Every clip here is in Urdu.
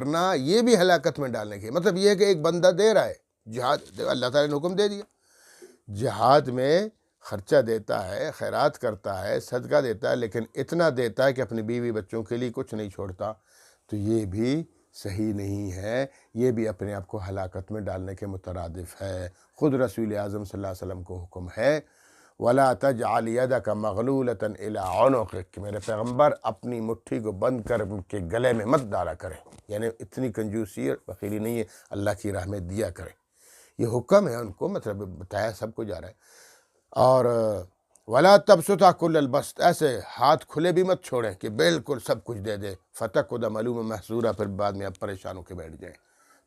کرنا یہ بھی ہلاکت میں ڈالنے کی، مطلب یہ ہے کہ ایک بندہ دے رہا ہے جہاد، اللہ تعالیٰ نے حکم دے دیا، جہاد میں خرچہ دیتا ہے، خیرات کرتا ہے، صدقہ دیتا ہے، لیکن اتنا دیتا ہے کہ اپنی بیوی بچوں کے لیے کچھ نہیں چھوڑتا، تو یہ بھی صحیح نہیں ہے، یہ بھی اپنے آپ کو ہلاکت میں ڈالنے کے مترادف ہے۔ خود رسول اعظم صلی اللہ علیہ وسلم کو حکم ہے وَلَا تَجْعَلْ يَدَكَ مَغْلُولَةً إِلَىٰ عُنُقِكَ، کہ میرے پیغمبر اپنی مٹھی کو بند کر ان کے گلے میں مت ڈالا کرے، یعنی اتنی کنجوسی اور بخیلی نہیں ہے، اللہ کی راہ میں دیا کرے، یہ حکم ہے ان کو، مطلب بتایا سب کو جا رہا ہے۔ اور وَلَا تَبْسُطْهَا كُلَّ الْبَسْطِ، ایسے ہاتھ کھلے بھی مت چھوڑیں کہ بالکل سب کچھ دے دے، فَتَقْعُدَ مَلُومًا مَحْسُورًا، پھر بعد میں اب پریشان ہو کے بیٹھ جائیں۔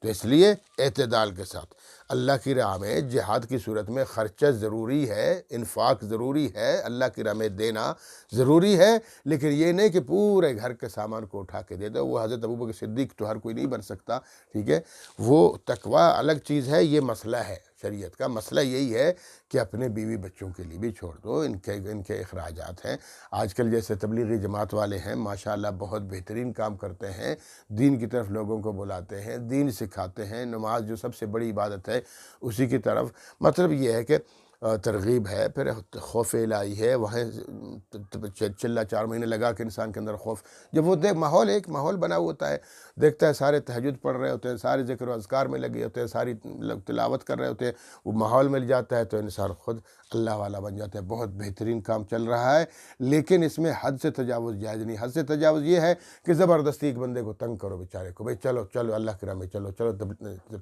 تو اس لیے اعتدال کے ساتھ اللہ کی راہ میں جہاد کی صورت میں خرچہ ضروری ہے، انفاق ضروری ہے، اللہ کی راہ میں دینا ضروری ہے، لیکن یہ نہیں کہ پورے گھر کے سامان کو اٹھا کے دے دو۔ وہ حضرت ابوبکر صدیق تو ہر کوئی نہیں بن سکتا، ٹھیک ہے، وہ تقویٰ الگ چیز ہے، یہ مسئلہ ہے شریعت کا، مسئلہ یہی ہے کہ اپنے بیوی بچوں کے لیے بھی چھوڑ دو، ان کے اخراجات ہیں۔ آج کل جیسے تبلیغی جماعت والے ہیں ماشاءاللہ بہت بہترین کام کرتے ہیں، دین کی طرف لوگوں کو بلاتے ہیں، دین سکھاتے ہیں، نماز جو سب سے بڑی عبادت ہے اسی کی طرف، مطلب یہ ہے کہ ترغیب ہے، پھر خوف الہی ہے، وہاں چلا 4 مہینے لگا کے انسان کے اندر خوف، جب وہ ماحول ایک ماحول بنا ہوا ہوتا ہے، دیکھتا ہے سارے تہجد پڑھ رہے ہوتے ہیں، سارے ذکر و اذکار میں لگے ہوتے ہیں، ساری تلاوت کر رہے ہوتے ہیں، وہ ماحول مل جاتا ہے تو انسان خود اللہ والا بن جاتا ہے، بہت بہترین کام چل رہا ہے، لیکن اس میں حد سے تجاوز جائز نہیں۔ حد سے تجاوز یہ ہے کہ زبردستی ایک بندے کو تنگ کرو بیچارے کو، بھئی چلو چلو اللہ کی راہ میں چلو، چلو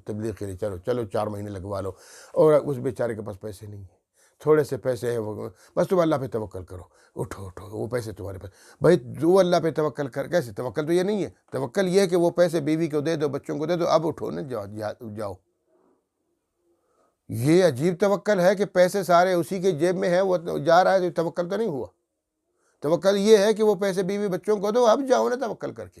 تبلیغ کے لیے چلو، چلو 4 مہینے لگوا لو، اور اس بیچارے کے پاس پیسے نہیں ہیں، تھوڑے سے پیسے ہیں، وہ بس تم اللہ پہ توکل کرو، اٹھو اٹھو وہ پیسے تمہارے پاس، بھائی جو اللہ پہ توکل کر، کیسے توکل؟ تو یہ نہیں ہے، توکل یہ ہے کہ وہ پیسے بیوی کو دے دو، بچوں کو دے دو، اب اٹھو نا، جاؤ۔ یہ عجیب توکل ہے کہ پیسے سارے اسی کے جیب میں ہیں، وہ جا رہا ہے، تو توکل تو نہیں ہوا۔ توکل یہ ہے کہ وہ پیسے بیوی بچوں کو دو، اب جاؤ نا توکل کر کے۔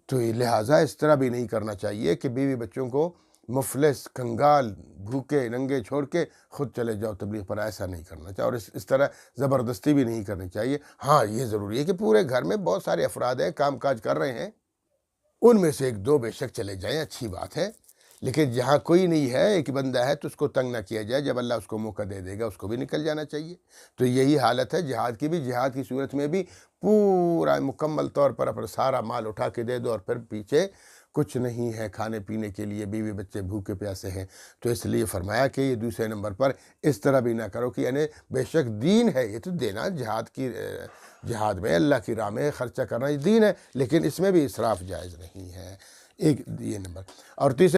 تو لہٰذا اس طرح بھی نہیں کرنا چاہیے کہ بیوی بچوں کو مفلس، کنگال، بھوکے ننگے چھوڑ کے خود چلے جاؤ تبلیغ پر، ایسا نہیں کرنا چاہیے، اور اس طرح زبردستی بھی نہیں کرنی چاہیے۔ ہاں یہ ضروری ہے کہ پورے گھر میں بہت سارے افراد ہیں، کام کاج کر رہے ہیں، ان میں سے 1-2 بے شک چلے جائیں، اچھی بات ہے، لیکن جہاں کوئی نہیں ہے، ایک بندہ ہے، تو اس کو تنگ نہ کیا جائے، جب اللہ اس کو موقع دے دے گا اس کو بھی نکل جانا چاہیے۔ تو یہی حالت ہے جہاد کی بھی، جہاد کی صورت میں بھی پورا مکمل طور پر اپنا سارا مال اٹھا کے دے دو، اور پھر پیچھے کچھ نہیں ہے کھانے پینے کے لیے، بیوی بچے بھوکے پیاسے ہیں، تو اس لیے فرمایا کہ یہ دوسرے نمبر پر اس طرح بھی نہ کرو کہ یعنی بے شک دین ہے، یہ تو دینا، جہاد میں اللہ کی راہ میں خرچہ کرنا یہ دین ہے، لیکن اس میں بھی اسراف جائز نہیں ہے، ایک یہ نمبر۔ اور تیسرے